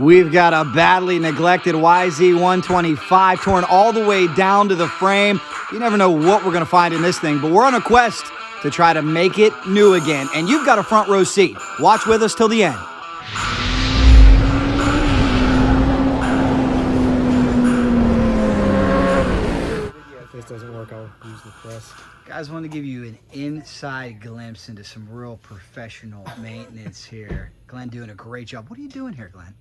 We've got a badly neglected YZ 125 torn all the way down to the frame. You never know what we're going to find in this thing, but we're on a quest to try to make it new again. And you've got a front row seat. Watch with us till the end. If this doesn't work, I'll use the press. Guys, I want to give you an inside glimpse into some real professional maintenance here. Glenn doing a great job. What are you doing here, Glenn?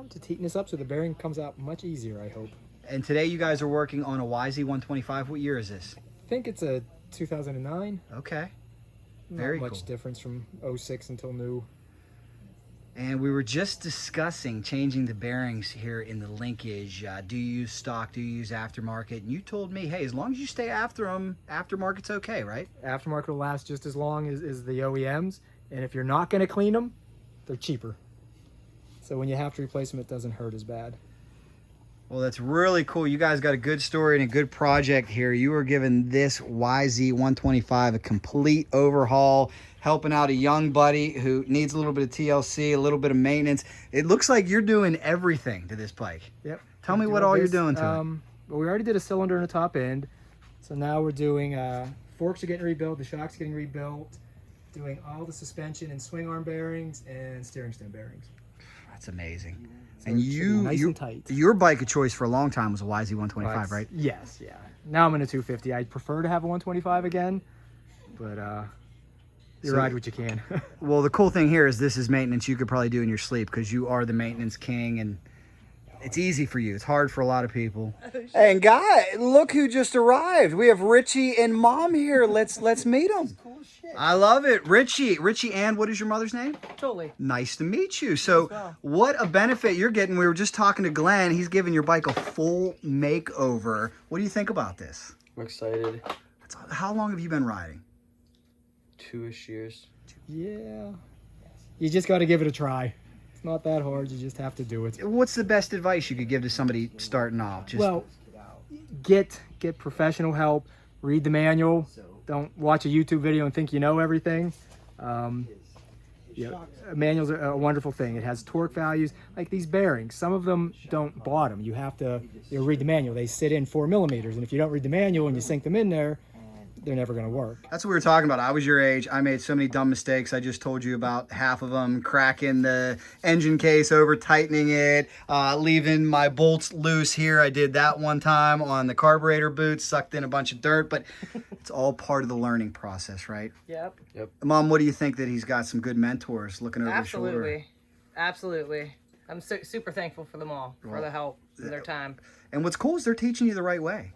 Just heating this up so the bearing comes out much easier, I hope. And today you guys are working on a YZ 125. What year is this? I think it's a 2009. Okay. Not Very much cool. difference from 06 until new. And we were just discussing changing the bearings here in the linkage. Do you use stock? Do you use aftermarket? And you told me, hey, as long as you stay after them, aftermarket's okay, right? Aftermarket will last just as long as the OEMs. And if you're not going to clean them, they're cheaper. So when you have to replace them, it doesn't hurt as bad. Well, that's really cool. You guys got a good story and a good project here. You were giving this YZ 125 a complete overhaul, helping out a young buddy who needs a little bit of TLC, a little bit of maintenance. It looks like you're doing everything to this bike. Yep. Tell me what all you're doing to it. Well, we already did a cylinder in the top end. So now we're doing forks are getting rebuilt, the shock's getting rebuilt, doing all the suspension and swing arm bearings and steering stem bearings. That's amazing. So And it should be nice you, and tight. your bike of choice for a long time was a YZ 125, right? Yes, yeah. Now I'm in a 250. I'd prefer to have a 125 again, but you ride what you can. Well, the cool thing here is this is maintenance you could probably do in your sleep because you are the maintenance king and it's easy for you. It's hard for a lot of people. Hey, and guy, look who just arrived. We have Richie and Mom here. Let's meet them. I love it. Richie, and what is your mother's name? Totally. Nice to meet you. So what a benefit you're getting. We were just talking to Glenn. He's giving your bike a full makeover. What do you think about this? I'm excited. How long have you been riding? 2-ish years. Yeah. You just got to give it a try. It's not that hard. You just have to do it. What's the best advice you could give to somebody starting off? Well, get professional help. Read the manual. Don't watch a YouTube video and think you know everything. Manuals are a wonderful thing. It has torque values. Like these bearings, some of them don't bottom. You have to read the manual. They sit in 4 millimeters, and if you don't read the manual and you sink them in there, they're never going to work. That's what we were talking about. I was your age. I made so many dumb mistakes. I just told you about half of them. Cracking the engine case over, tightening it, leaving my bolts loose here. I did that one time on the carburetor boot, sucked in a bunch of dirt, but it's all part of the learning process, right? Yep. Mom, what do you think that he's got some good mentors looking over his shoulder? Absolutely. I'm super thankful for them all, for the help and their time. And what's cool is they're teaching you the right way.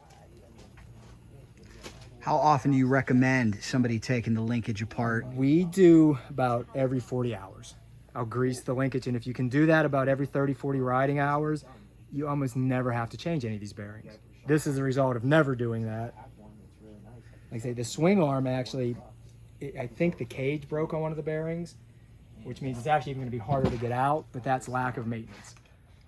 How often do you recommend somebody taking the linkage apart? We do about every 40 hours. I'll grease the linkage, and if you can do that about every 30, 40 riding hours, you almost never have to change any of these bearings. This is the result of never doing that. Like I say, the swing arm actually, I think the cage broke on one of the bearings, which means it's actually even going to be harder to get out, but that's lack of maintenance.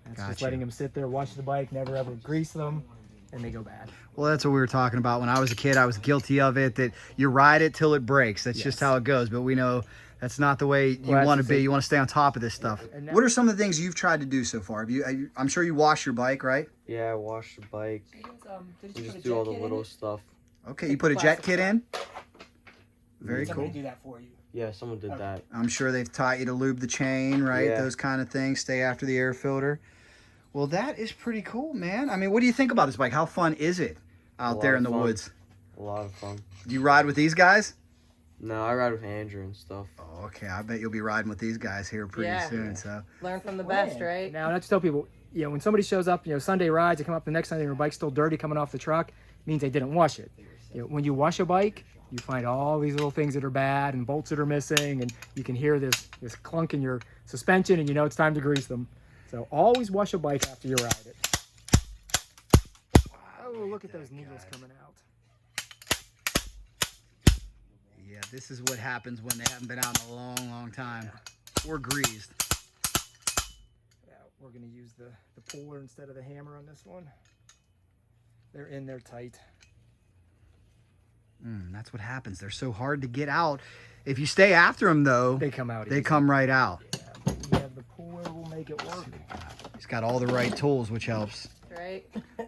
That's just letting them sit there, watch the bike, never ever grease them, and they go bad. Well, that's what we were talking about. When I was a kid, I was guilty of it, that you ride it till it breaks. That's just how it goes. But we know that's not the way you want to be. You want to stay on top of this stuff. What are some of the things you've tried to do so far? I'm sure you wash your bike, right? Yeah, I wash the bike. We just do all the little stuff. Okay, you put a jet kit in? Very cool. Somebody do that for you. Yeah, someone did that. I'm sure they've taught you to lube the chain, right? Yeah. Those kind of things. Stay after the air filter. Well, that is pretty cool, man. I mean, what do you think about this bike? How fun is it out there in the woods? A lot of fun. Do you ride with these guys? No, I ride with Andrew and stuff. Oh, okay. I bet you'll be riding with these guys here pretty soon. So Learn from the best, right? Now, I have to tell people, when somebody shows up, Sunday rides, they come up the next Sunday and their bike's still dirty coming off the truck, means they didn't wash it. When you wash a bike, you find all these little things that are bad and bolts that are missing, and you can hear this clunk in your suspension, and you know it's time to grease them. So always wash a bike after you ride it. Oh, look at those needles coming out. yeah, this is what happens when they haven't been out in a long, long time. Or greased. Yeah, we're going to use the puller instead of the hammer on this one. They're in there tight. That's what happens. They're so hard to get out. If you stay after them, though, They come out they easy. come right out. Yeah, we have the puller will make it work. He's got all the right tools, which helps. Right?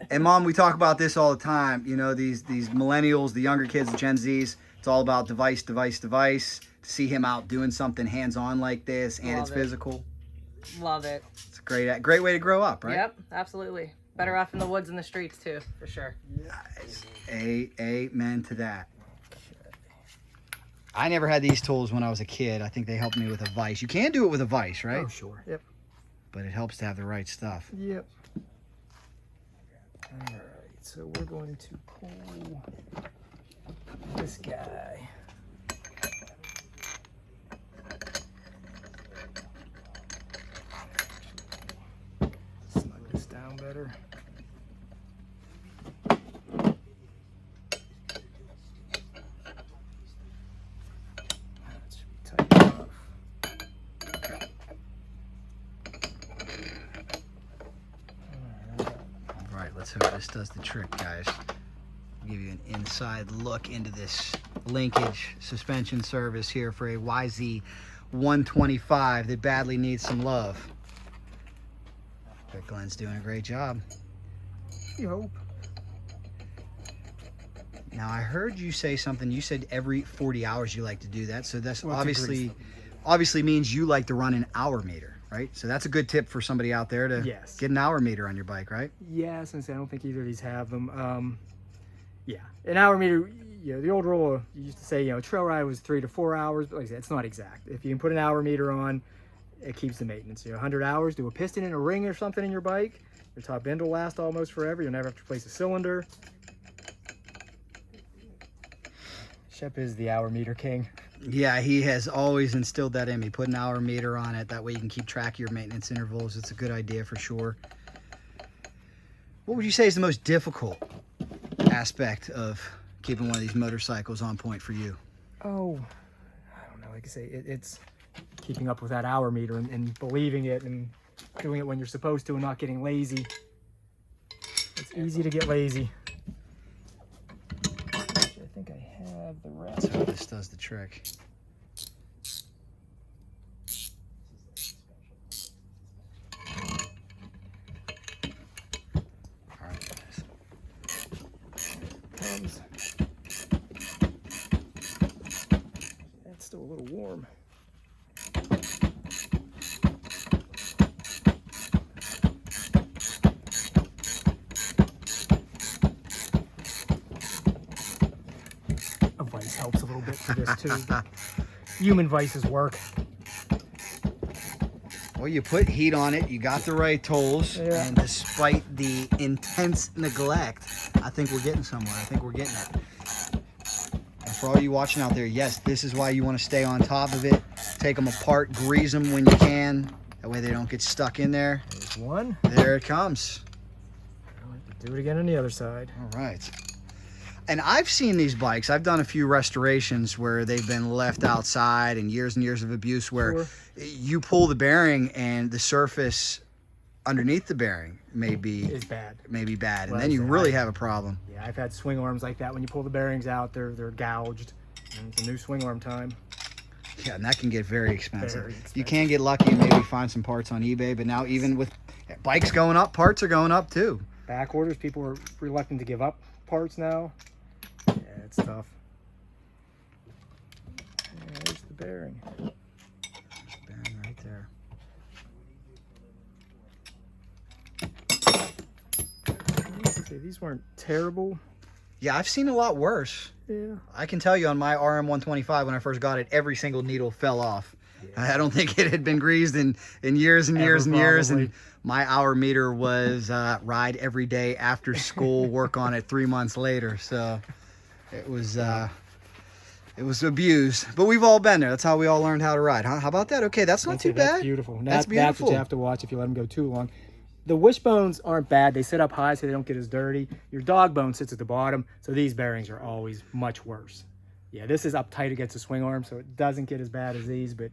And Mom, we talk about this all the time. You know, these millennials, the younger kids, the Gen Zs, it's all about device, device, device. To see him out doing something hands-on like this, and Love it's it. Physical. Love it. It's a great way to grow up, right? Yep, absolutely. Better off in the woods and the streets too, for sure. Amen to that. I never had these tools when I was a kid. I think they helped me with a vise. You can do it with a vise, right? Oh, sure. Yep. But it helps to have the right stuff. Yep. All right, so we're going to pull this guy. Snug this down better. That should be tight enough. All right, let's hope this does the trick, guys. I'll give you an inside look into this linkage suspension service here for a YZ 125 that badly needs some love. But Glenn's doing a great job. You hope. Now, I heard you say something. You said every 40 hours you like to do that. So that's Well, to grease obviously means you like to run an hour meter, right? So that's a good tip for somebody out there to Yes. get an hour meter on your bike, right? Yeah, since I don't think either of these have them. Yeah, an hour meter. You know, the old rule you used to say, you know, trail ride was 3 to 4 hours, but like I said, it's not exact. If you can put an hour meter on, it keeps the maintenance. You know, 100 hours, do a piston in a ring or something in your bike. Your top end will last almost forever. You'll never have to replace a cylinder. Shep is the hour meter king. Yeah, he has always instilled that in me. Put an hour meter on it. That way you can keep track of your maintenance intervals. It's a good idea for sure. What would you say is the most difficult aspect of keeping one of these motorcycles on point for you? Oh, I don't know. Like I say, it's keeping up with that hour meter and believing it and doing it when you're supposed to and not getting lazy. It's easy to get lazy. I think I have the rest. Let's hope this does the trick. All right. Comes. That's still a little warm. A vice helps a little bit for this too. But human vices work. Well, you put heat on it, you got the right tools, Yeah. and despite the intense neglect, I think we're getting somewhere. I think we're getting it. And for all you watching out there, yes, this is why you want to stay on top of it. Take them apart, grease them when you can. That way they don't get stuck in there. There's one. There it comes. I'll have to do it again on the other side. All right. And I've seen these bikes. I've done a few restorations where they've been left outside and years of abuse where Sure. you pull the bearing and the surface underneath the bearing may be It's bad. bad. And Well, then you I- really have a problem. Yeah, I've had swing arms like that. When you pull the bearings out, they're gouged. And it's a new swing arm time. Yeah, and that can get very expensive. Very You expensive. can get lucky and maybe find some parts on eBay, but now even with bikes going up, parts are going up too. Back orders, people are reluctant to give up parts now. Yeah, it's tough. There's the bearing. Bearing right there. I used to say these weren't terrible. Yeah, I've seen a lot worse. Yeah. I can tell you on my RM125 when I first got it, every single needle fell off. I don't think it had been greased in years and years and years. And probably. my hour meter was ride every day after school, work on it 3 months later. So it was abused. But we've all been there. That's how we all learned how to ride. Huh? How about that? Okay, that's not too That's bad. beautiful. That's That's beautiful. what you have to watch if you let them go too long. The wishbones aren't bad. They sit up high so they don't get as dirty. Your dog bone sits at the bottom, so these bearings are always much worse. Yeah, this is up tight against the swing arm, so it doesn't get as bad as these, but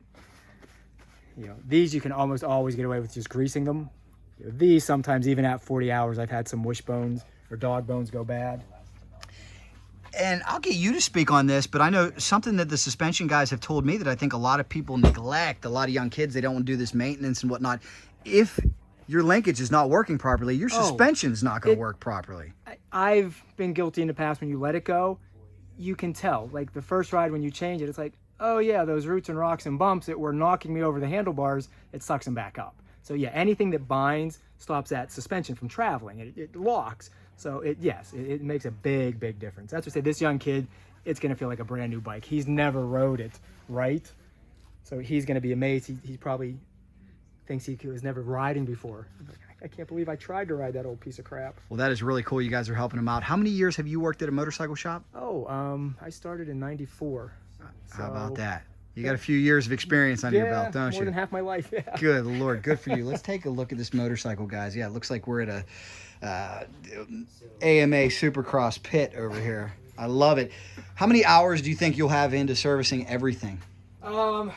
you know, these you can almost always get away with just greasing them. You know, these sometimes even at 40 hours, I've had some wishbones or dog bones go bad. And I'll get you to speak on this, but I know something that the suspension guys have told me that I think a lot of people neglect, a lot of young kids, they don't want to do this maintenance and whatnot. If your linkage is not working properly, your suspension is not going to work properly. I've been guilty in the past. When you let it go, you can tell. Like the first ride when you change it, it's like, oh yeah, those roots and rocks and bumps that were knocking me over the handlebars, it sucks them back up. So yeah, anything that binds stops that suspension from traveling. It locks. So it makes a big difference. That's what I say. This young kid, it's going to feel like a brand new bike. He's never rode it, right? So he's going to be amazed. He probably thinks he was never riding before. I can't believe I tried to ride that old piece of crap. Well, that is really cool. You guys are helping him out. How many years have you worked at a motorcycle shop? I started in '94. How about that? You got a few years of experience under your belt, don't you? More than half my life, yeah. Good Lord, good for you. Let's take a look at this motorcycle, guys. Yeah, it looks like we're at a AMA Supercross pit over here. I love it. How many hours do you think you'll have into servicing everything? 4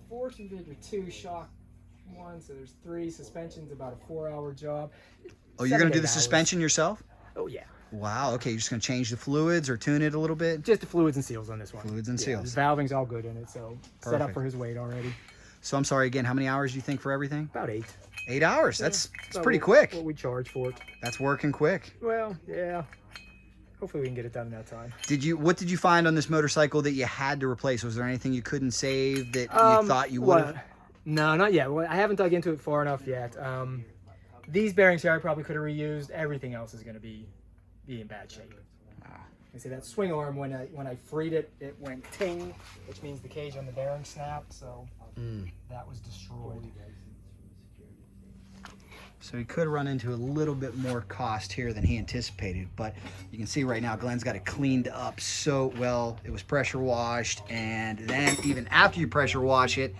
configure 2, shock 1, so there's 3 suspensions, about a 4-hour job. Oh, you're going to do the suspension yourself? Oh, yeah. Wow, okay, you're just going to change the fluids or tune it a little bit? Just the fluids and seals on this one. Fluids and seals. The valving's all good in it, so set up Perfect. for his weight already. So I'm sorry again, how many hours do you think for everything? About 8. 8 hours, that's About pretty quick. What we charge for it. That's working quick. Well, yeah. Hopefully we can get it done in that time. What did you find on this motorcycle that you had to replace? Was there anything you couldn't save that you thought you would have? No, not yet. Well, I haven't dug into it far enough yet. These bearings here I probably could have reused. Everything else is going to be in bad shape. Wow. You see that swing arm, when I freed it, it went ting, which means the cage on the bearing snapped, so that was destroyed. So he could run into a little bit more cost here than he anticipated, but you can see right now Glenn's got it cleaned up so well. It was pressure washed, and then even after you pressure wash it,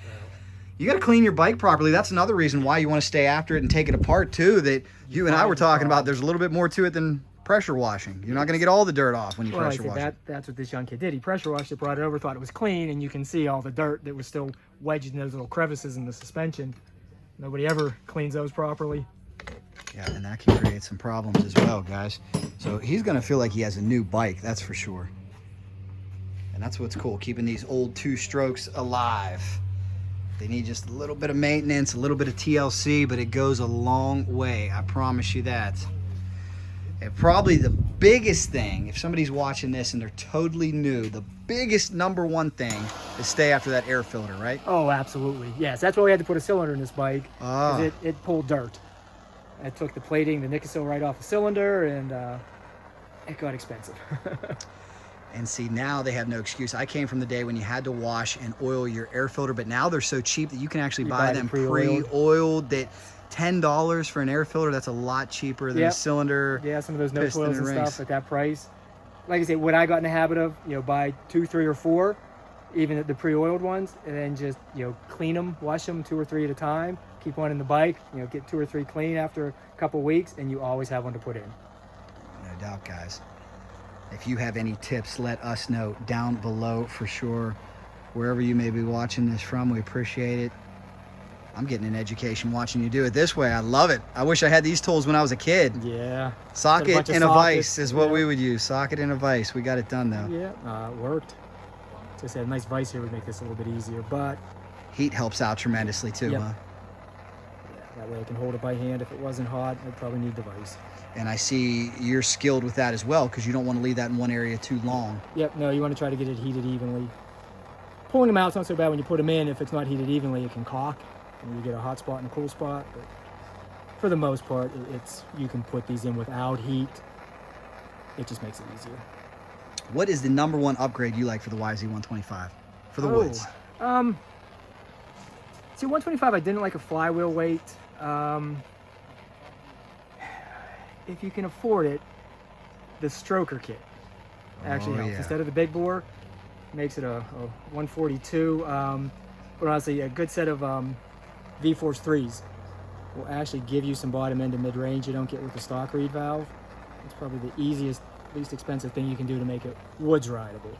you got to clean your bike properly. That's another reason why you want to stay after it and take it apart too, that you and I were talking about. There's a little bit more to it than pressure washing. You're not going to get all the dirt off when you pressure wash it. That's what this young kid did. He pressure washed it, brought it over, thought it was clean, and you can see all the dirt that was still wedged in those little crevices in the suspension. Nobody ever cleans those properly. Yeah, and that can create some problems as well, guys. So he's going to feel like he has a new bike, that's for sure. And that's what's cool, keeping these old 2-strokes alive. They need just a little bit of maintenance, a little bit of TLC, but it goes a long way. I promise you that. And probably the biggest thing, if somebody's watching this and they're totally new, the biggest #1 thing is stay after that air filter, right? Oh, absolutely. Yes, that's why we had to put a cylinder in this bike, Ah. because it pulled dirt. I took the plating, the Nicosil right off the cylinder, and it got expensive. And see, now they have no excuse. I came from the day when you had to wash and oil your air filter, but now they're so cheap that you can actually buy them pre-oiled. That $10 for an air filter, that's a lot cheaper than a cylinder. Yeah, some of those no piston oils and rings. stuff at that price. Like I said, what I got in the habit of, buy 2, 3, or 4, even the pre-oiled ones, and then just, clean them, wash them 2 or 3 at a time, keep one in the bike, get 2 or 3 clean after a couple weeks, and you always have one to put in. No doubt, guys. If you have any tips, let us know down below for sure. Wherever you may be watching this from, we appreciate it. I'm getting an education watching you do it this way. I love it. I wish I had these tools when I was a kid. Yeah. Socket and a vise is what we would use. Socket and a vise. We got it done though. Yeah, it worked. Just a nice vise here would make this a little bit easier, but heat helps out tremendously too, huh? Yeah, that way I can hold it by hand. If it wasn't hot, I'd probably need the vise. And I see you're skilled with that as well, because you don't want to leave that in one area too long. Yep, no, you want to try to get it heated evenly. Pulling them out is not so bad when you put them in. If it's not heated evenly, it can caulk, and you get a hot spot and a cool spot. But for the most part, you can put these in without heat. It just makes it easier. What is the #1 upgrade you like for the YZ125 for the woods? See, 125, I didn't like a flywheel weight. If you can afford it, the stroker kit actually helps. Yeah. Instead of the big bore, makes it a 142. But honestly, a good set of V-Force 3s will actually give you some bottom end to mid-range you don't get with the stock reed valve. It's probably the easiest, least expensive thing you can do to make it woods rideable.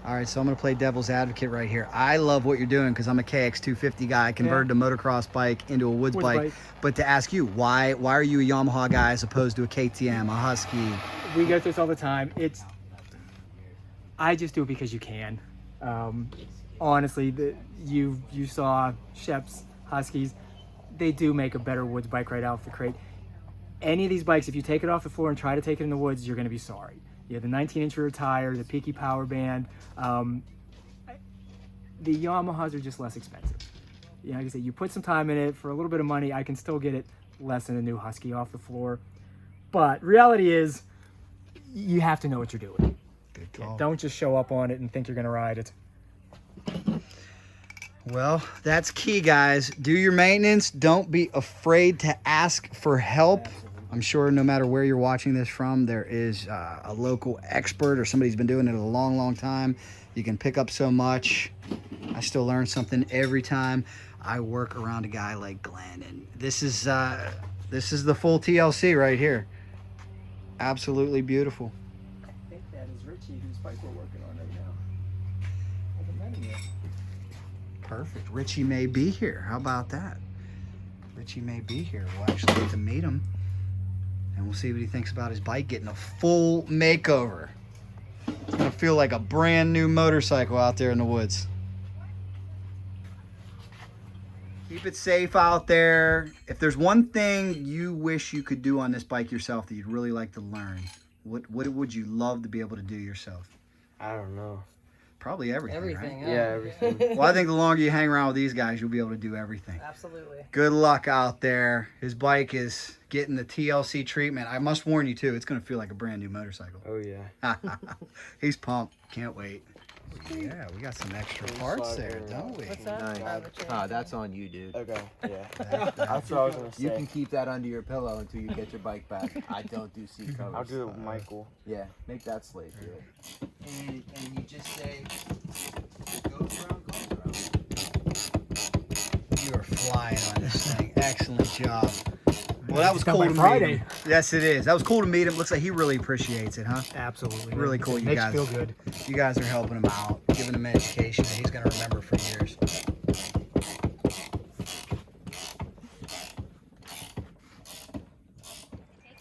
All right, so I'm going to play devil's advocate right here. I love what you're doing because I'm a KX250 guy. I converted a motocross bike into a woods bike. But to ask you, why are you a Yamaha guy as opposed to a KTM, a Husky? We go through this all the time. I just do it because you can. Honestly, you saw Shep's Huskies. They do make a better woods bike right off the crate. Any of these bikes, if you take it off the floor and try to take it in the woods, you're going to be sorry. You have the 19-inch rear tire, the peaky power band. The Yamahas are just less expensive. Like I said, you put some time in it for a little bit of money, I can still get it less than a new Husky off the floor. But reality is, you have to know what you're doing. Good call. Don't just show up on it and think you're going to ride it. Well, that's key, guys. Do your maintenance. Don't be afraid to ask for help. I'm sure no matter where you're watching this from, there is a local expert or somebody who's been doing it a long, long time. You can pick up so much. I still learn something every time I work around a guy like Glenn. And this is the full TLC right here. Absolutely beautiful. I think that is Richie, whose bike we're working on right now. I haven't met him yet. Perfect. Richie may be here. How about that? Richie may be here. We'll actually get to meet him. And we'll see what he thinks about his bike getting a full makeover. It's going to feel like a brand new motorcycle out there in the woods. Keep it safe out there. If there's one thing you wish you could do on this bike yourself that you'd really like to learn, what would you love to be able to do yourself? I don't know. Probably everything. Everything. Right? Yeah, everything. Well, I think the longer you hang around with these guys, you'll be able to do everything. Absolutely. Good luck out there. His bike is getting the TLC treatment. I must warn you, too, it's going to feel like a brand new motorcycle. Oh, yeah. He's pumped. Can't wait. Yeah, we got some extra parts there, don't we? What's that? Nice. That's on you, dude. Okay, yeah. That's what I was going to say. You can keep that under your pillow until you get your bike back. I don't do seat covers. I'll do it with Michael. Yeah, make that slave do it. And you just say, goes around, comes around. You are flying on this thing. Excellent job. Well, that was It's got cool my to Friday. meet him. Yes, it is. That was cool to meet him. Looks like he really appreciates it, huh? Absolutely. Really cool. You Makes guys you feel good. You guys are helping him out, giving him an education that he's going to remember for years.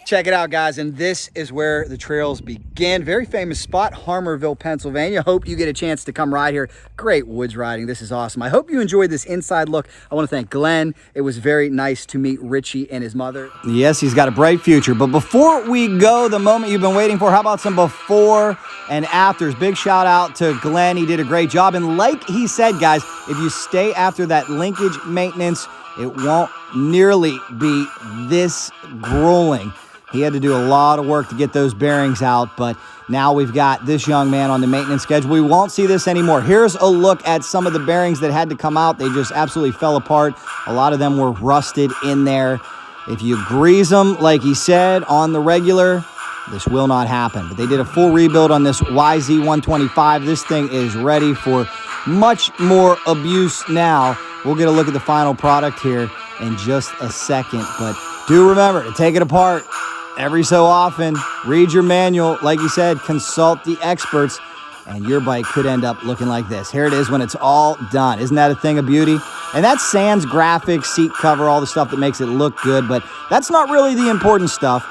Check it out, guys, and this is where the trails begin. Very famous spot, Harmerville, Pennsylvania. Hope you get a chance to come ride here. Great woods riding. This is awesome. I hope you enjoyed this inside look. I want to thank Glenn. It was very nice to meet Richie and his mother. Yes, he's got a bright future. But before we go, the moment you've been waiting for, how about some before and afters? Big shout out to Glenn. He did a great job. And like he said, guys, if you stay after that linkage maintenance, it won't nearly be this grueling. He had to do a lot of work to get those bearings out, but now we've got this young man on the maintenance schedule. We won't see this anymore. Here's a look at some of the bearings that had to come out. They just absolutely fell apart. A lot of them were rusted in there. If you grease them, like he said, on the regular, this will not happen. But they did a full rebuild on this YZ 125. This thing is ready for much more abuse now. We'll get a look at the final product here in just a second, but do remember to take it apart every so often. Read your manual. Like you said, consult the experts, and your bike could end up looking like this. Here it is when it's all done. Isn't that a thing of beauty? And that's sans graphics, seat cover, all the stuff that makes it look good, but that's not really the important stuff.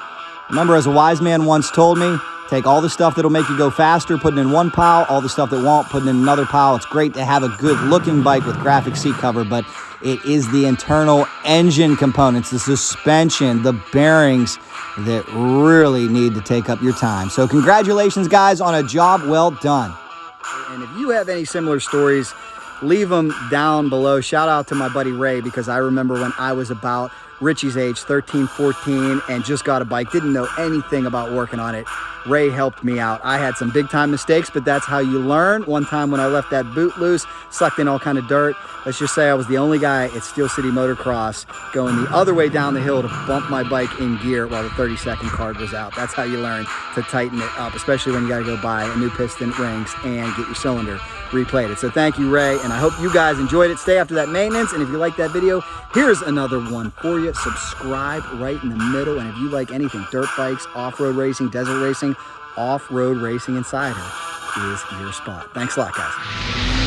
Remember, as a wise man once told me, take all the stuff that'll make you go faster, put it in one pile, all the stuff that won't, put it in another pile. It's great to have a good-looking bike with graphic seat cover, but it is the internal engine components, the suspension, the bearings that really need to take up your time. So congratulations, guys, on a job well done. And if you have any similar stories, leave them down below. Shout out to my buddy Ray, because I remember when I was about Richie's age, 13, 14, and just got a bike, didn't know anything about working on it. Ray helped me out. I had some big time mistakes, but that's how you learn. One time when I left that boot loose, sucked in all kind of dirt. Let's just say I was the only guy at Steel City Motocross going the other way down the hill to bump my bike in gear while the 30-second card was out. That's how you learn to tighten it up, especially when you got to go buy a new piston, rings, and get your cylinder replated. So thank you, Ray, and I hope you guys enjoyed it. Stay after that maintenance, and if you like that video, here's another one for you. Subscribe right in the middle, and if you like anything, dirt bikes, off-road racing, desert racing, Off-Road Racing Insider is your spot. Thanks a lot, guys.